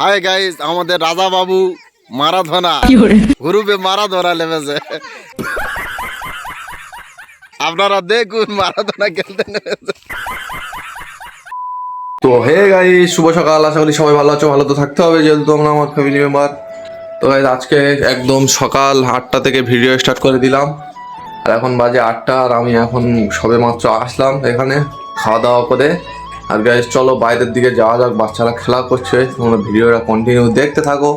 Hi guys, আমাদের রাজা বাবু মারাধনা গ্রুপে মারাধনা নেমেছে। আপনারা দেখুন মারাধনা খেলতে নেমেছে। তো হে গাইস, শুভ সকাল। আশা করি সবাই ভালো আছো। ভালো তো থাকতে হবে, যেহেতু তোমরা আমার ফ্যামিলি মেম্বার। তো গাইস, আজকে একদম সকাল 8টা থেকে ভিডিও স্টার্ট করে দিলাম। আর এখন বাজে 8টা, আর আমি এখন সবে মাত্র আসলাম এখানে খাওয়া দাওয়া করে। আর গাইস, চলো বাইরের দিকে যাওয়া যাক। বাচ্চারা খেলা করছে, তোমরা ভিডিওটা কন্টিনিউ দেখতে থাকো,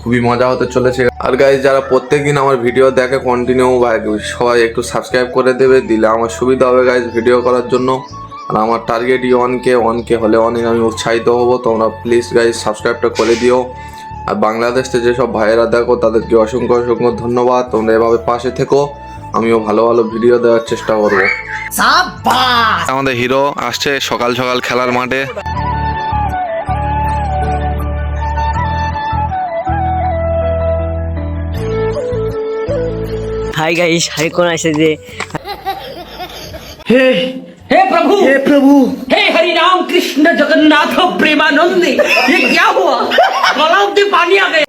খুবই মজা হতে চলেছে। আর গাইস, যারা প্রত্যেকদিন আমার ভিডিও দেখে কন্টিনিউ, সবাই একটু সাবস্ক্রাইব করে দেবে, দিলে আমার সুবিধা হবে গাইস ভিডিও করার জন্য। আর আমার টার্গেটই 1K হলে অনেক আমি উৎসাহিত হব। তোমরা প্লিজ গাইস সাবস্ক্রাইবটা করে দিও। আর বাংলাদেশ থেকে যেসব ভাইয়েরা দেখো তাদেরকে অসংখ্য অসংখ্য ধন্যবাদ। তোমরা এভাবে পাশে থেকো, আমিও ভালো ভালো ভিডিও দেওয়ার চেষ্টা করব। আমাদের হিরো আসছে সকাল সকাল খেলার মাঠে। हाय गाइस, हरे कौन ऐसे जे हे हे प्रभु हे हरि राम कृष्ण जगन्नाथ प्रेमानंद, ये क्या हुआ? गलाव में पानी आ गया।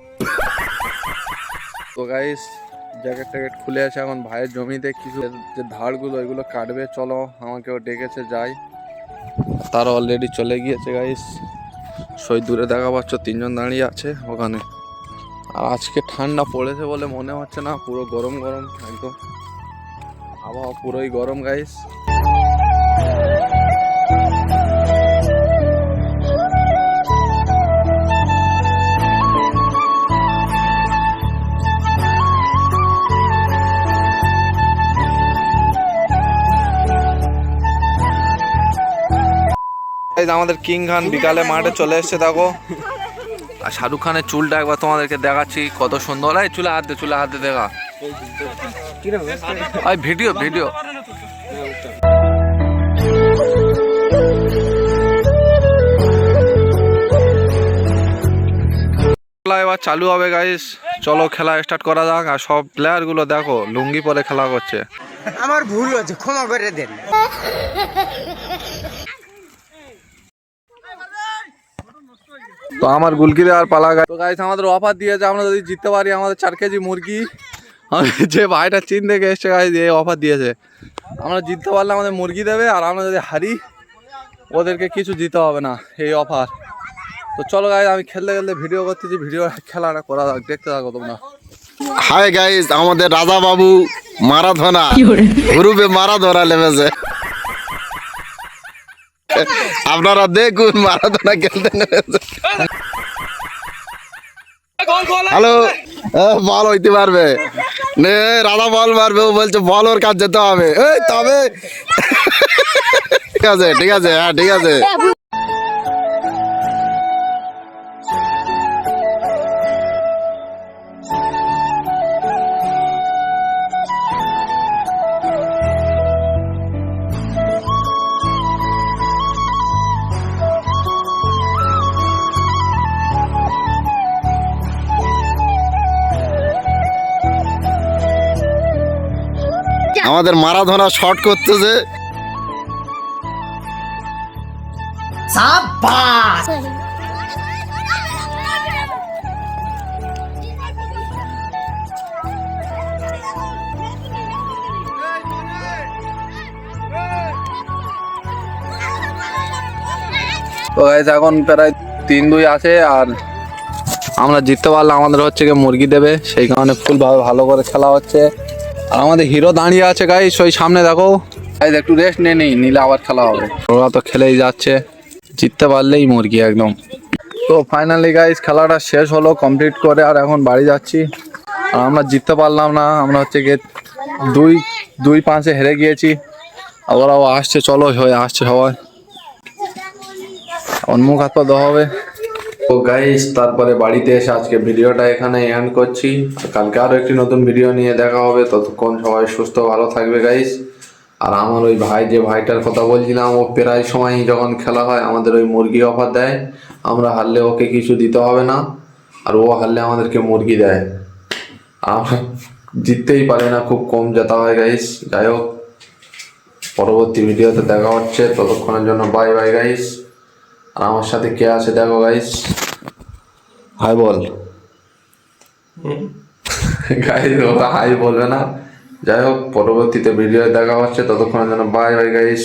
তো গাইস, জ্যাকেট ট্যাকেট খুলে আছে, এখন ভাইয়ের জমিতে কিছু যে ধারগুলো এগুলো কাটবে। চলো, আমাকেও ডেকেছে যাই। তারা অলরেডি চলে গিয়েছে গাইস। সই দূরে দেখা পাচ্ছ, 3জন দাঁড়িয়ে আছে ওখানে। আর আজকে ঠান্ডা পড়েছে বলে মনে হচ্ছে না, পুরো গরম গরম একদম আবহাওয়া, পুরোই গরম গাইস। আমাদের কিং খান বিকালে মাঠে চলে এসছে, দেখো। আর শাহরুখ খানের চুলটা একবার তোমাদেরকে দেখাচ্ছি, কত সুন্দর। এই চুলে হাত দে দেখা। ভিডিও এবার চালু হবে গাইস। চলো খেলা স্টার্ট করা যাক। আর সব প্লেয়ার গুলো দেখো লুঙ্গি পরে খেলা করছে। আমার ভুল হয়েছে, ক্ষমা করে দেন। তো আমার গুলকিরে আর পালা গাই। তো গাইস, আমাদের অফার দিয়েছে, আমরা যদি জিততে পারি আমাদের 4 কেজি মুরগি। যে ভাইটা চীন থেকে এসছে গাইস, এই অফার দিয়েছে, আমরা জিততে পারলে আমাদের মুরগি দেবে, আর আমরা যদি হারি ওদেরকে কিছু দিতে হবে না, এই অফার। তো চলো গাইস, আমি খেলতে খেলতে ভিডিও করতেছি, ভিডিও খেলাটা করা যাক, দেখতে থাকো তোমরা। হাই গাইস, আমাদের রাজা বাবু মারাধনা গ্রুপে মারাধনা নেমেছে। আপনারা দেখুন মারাধনা খেলতে নেমেছে। হ্যালো, বল হইতে পারবে নে, রাজা বল মারবে, ও বলছে বল ওর কাছে যেতে হবে। এই তবে ঠিক আছে, হ্যাঁ ঠিক আছে। আমাদের মারাধনা শর্ট করতেছে। शाबाश। তো গাইস, এখন প্রায় 3-2 আছে, আর আমরা জিততে পারলে আমাদের হচ্ছে কি মুরগি দেবে, সেই কারণে ফুলভাবে ভালো করে খেলা হচ্ছে। আর আমাদের হিরো দাঁড়িয়ে আছে গাইস, ওই সামনে দেখো। গাইস, একটু রেস্ট নিলে আবার খেলা হবে। ওরা তো খেলেই যাচ্ছে, জিততে পারলেই মুরগি একদম। তো ফাইনালি গাইস, খেলাটা শেষ হলো কমপ্লিট করে, আর এখন বাড়ি যাচ্ছি। আর আমরা জিততে পারলাম না, আমরা হচ্ছে গিয়ে 2-5-এ হেরে গিয়েছি। আর ওরাও আসছে, চলো হয়ে আসছে সবাই, মুখ হাত পা ধোয়া হবে। তো গাইস, তারপরে বাড়িতে এসে আজকে ভিডিওটা এখানে এন্ড করছি। আর কালকে আরও একটি নতুন ভিডিও নিয়ে দেখা হবে। ততক্ষণ সবাই সুস্থ ভালো থাকবে গাইস। আর আমার ওই ভাই, যে ভাইটার কথা বলছিলাম, ও প্রায় সময় যখন খেলা হয় আমাদের ওই মুরগি অফার দেয়। আমরা হারলে ওকে কিছু দিতে হবে না, আর ও হারলে আমাদেরকে মুরগি দেয়। আমরা জিততেই পারি না, খুব কম জেতা হয় গাইস। যাই হোক, পরবর্তী ভিডিওতে দেখা হচ্ছে, ততক্ষণের জন্য বাই বাই গাইস। আর আমার সাথে কে আছে দেখো গাইস। হাই বল গাইস, ওরা হাই বলবে না। যাই হোক, পরবর্তীতে ভিডিও দেখা হচ্ছে, ততক্ষণের জন্য বাই বাই গাইস।